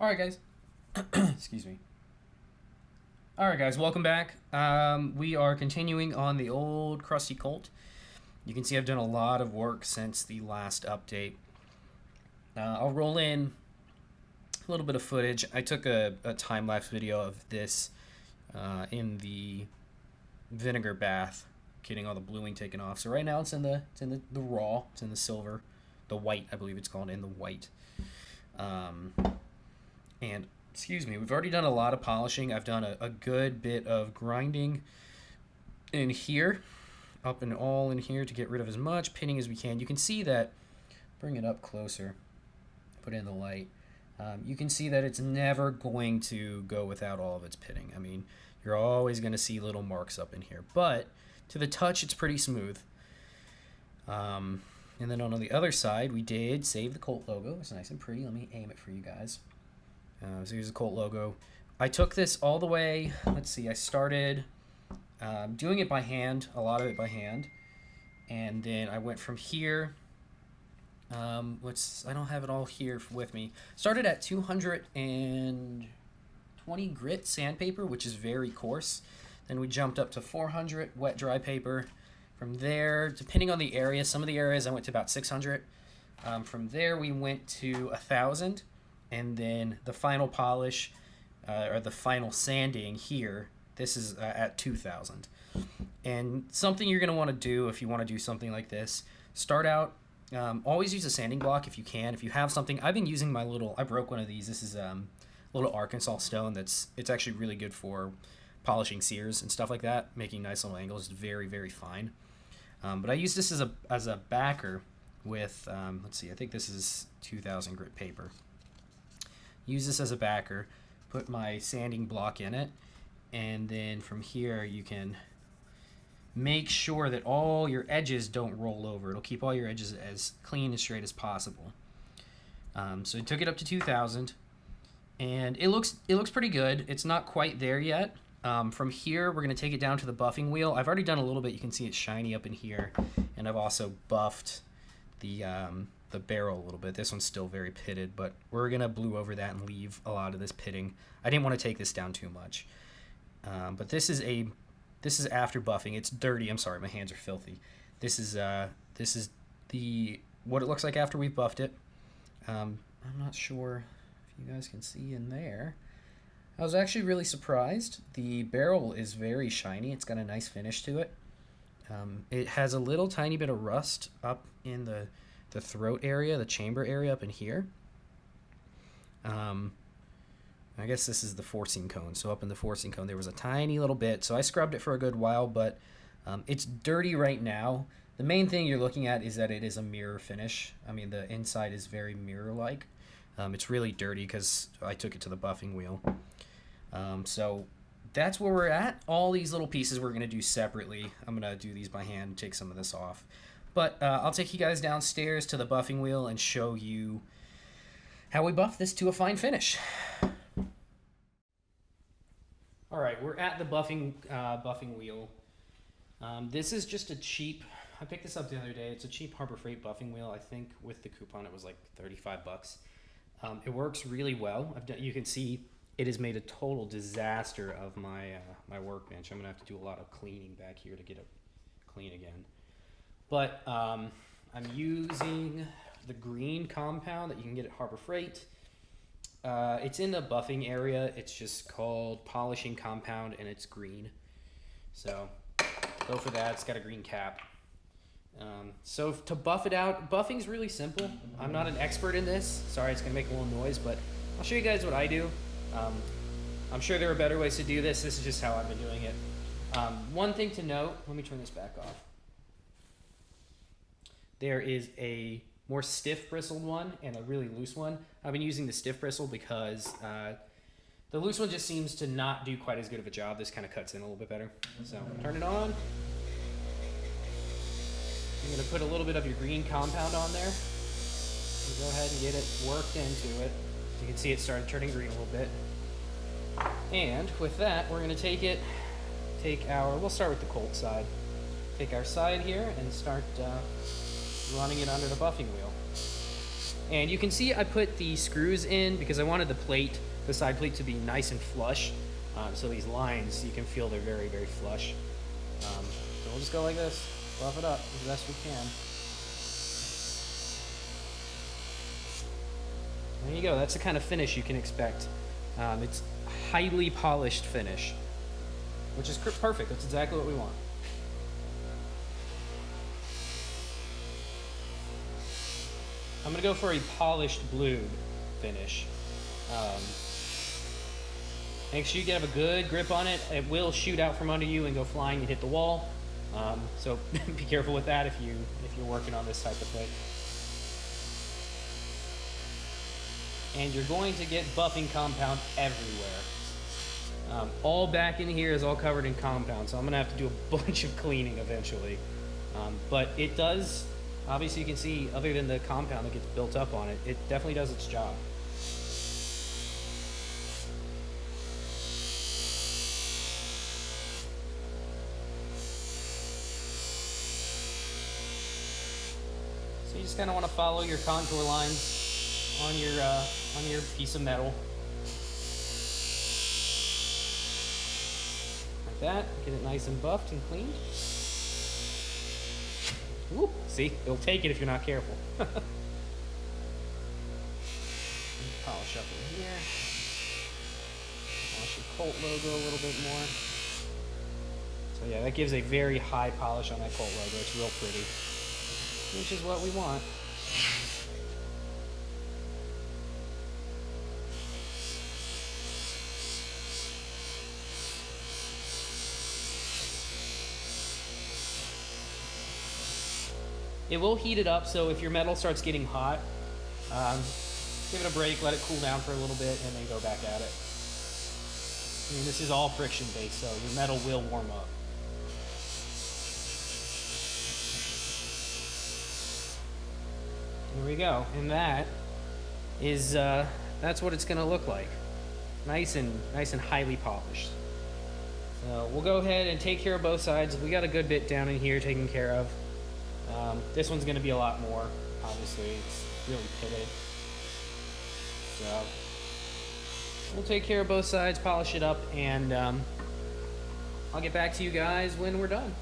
Alright guys, excuse me. Alright guys, welcome back. We are continuing on the old Crusty Colt. You can see I've done a lot of work since the last update. I'll roll in a little bit of footage. I took a time-lapse video of this in the vinegar bath, getting all the bluing taken off. So right now it's in the raw, it's in the silver, the white, I believe it's called, in the white. And excuse me, we've already done a lot of polishing. I've done a good bit of grinding in here, up and all in here, to get rid of as much pitting as we can. You can see that, bring it up closer, put in the light. You can see that it's never going to go without all of its pitting. I mean, you're always going to see little marks up in here, but to the touch, it's pretty smooth. And then on the other side, we did save the Colt logo. It's nice and pretty. Let me aim it for you guys. So here's the Colt logo. I took this all the way, let's see, I started doing it by hand, a lot of it by hand, and then I went from here, I don't have it all here with me, started at 220 grit sandpaper, which is very coarse, then we jumped up to 400 wet dry paper. From there, depending on the area, some of the areas I went to about 600, from there we went to 1,000, and then the final polish, or the final sanding here, this is at 2,000. And something you're going to want to do if you want to do something like this, start out, always use a sanding block if you can. If you have something, I've been using my little, I broke one of these. This is a little Arkansas stone it's actually really good for polishing sears and stuff like that, making nice little angles. It's very, very fine. But I use this as a backer with, let's see, I think this is 2,000 grit paper. Use this as a backer, put my sanding block in it, and then from here you can make sure that all your edges don't roll over. It'll keep all your edges as clean and straight as possible. So I took it up to 2,000, and it looks pretty good. It's not quite there yet. From here we're going to take it down to the buffing wheel. I've already done a little bit. You can see it's shiny up in here, and I've also buffed the barrel a little bit. This one's still very pitted, but we're gonna blue over that and leave a lot of this pitting. I didn't want to take this down too much, but this is after buffing. It's dirty. I'm sorry, my hands are filthy. This is what it looks like after we've buffed it. I'm not sure if you guys can see in there. I was actually really surprised. The barrel is very shiny. It's got a nice finish to it. It has a little tiny bit of rust up in the throat area, the chamber area up in here. I guess this is the forcing cone. So up in the forcing cone there was a tiny little bit. So I scrubbed it for a good while, but it's dirty right now. The main thing you're looking at is that it is a mirror finish. I mean, the inside is very mirror-like. It's really dirty because I took it to the buffing wheel. So that's where we're at. All these little pieces we're going to do separately. I'm going to do these by hand, take some of this off. But I'll take you guys downstairs to the buffing wheel and show you how we buff this to a fine finish. All right, we're at the buffing wheel. This is just a cheap, I picked this up the other day. It's a cheap Harbor Freight buffing wheel. I think with the coupon it was like 35 bucks. It works really well. You can see it has made a total disaster of my workbench. I'm gonna have to do a lot of cleaning back here to get it clean again. But I'm using the green compound that you can get at Harbor Freight. It's in the buffing area. It's just called polishing compound, and it's green. So go for that. It's got a green cap. So to buff it out, buffing's really simple. I'm not an expert in this. Sorry, it's gonna make a little noise, but I'll show you guys what I do. I'm sure there are better ways to do this. This is just how I've been doing it. One thing to note, let me turn this back off. There is a more stiff bristled one and a really loose one. I've been using the stiff bristle because the loose one just seems to not do quite as good of a job. This kind of cuts in a little bit better. So turn it on. You're going to put a little bit of your green compound on there. And go ahead and get it worked into it. You can see it started turning green a little bit. And with that, we're going to we'll start with the Colt side. Take our side here and start running it under the buffing wheel. And you can see I put the screws in because I wanted the side plate to be nice and flush. So these lines, you can feel they're very, very flush. So we'll just go like this, buff it up as best we can. There you go, that's the kind of finish you can expect. It's highly polished finish, which is perfect. That's exactly what we want. I'm gonna go for a polished blue finish. Make sure you have a good grip on it. It will shoot out from under you and go flying and hit the wall. So be careful with that if you're working on this type of thing. And you're going to get buffing compound everywhere. All back in here is all covered in compound, so I'm gonna have to do a bunch of cleaning eventually. But it does, obviously you can see, other than the compound that gets built up on it, it definitely does its job. So you just kind of want to follow your contour lines on your piece of metal. Like that. Get it nice and buffed and cleaned. Whoop, see, it'll take it if you're not careful. Polish up in here. Polish the Colt logo a little bit more. So yeah, that gives a very high polish on that Colt logo. It's real pretty, which is what we want. It will heat it up, so if your metal starts getting hot, give it a break, let it cool down for a little bit, and then go back at it. I mean, this is all friction based, so your metal will warm up. Here we go, and that is that's what it's going to look like, nice and highly polished. So we'll go ahead and take care of both sides. We got a good bit down in here taken care of. This one's going to be a lot more, obviously. It's really pitted. So we'll take care of both sides, polish it up, and I'll get back to you guys when we're done.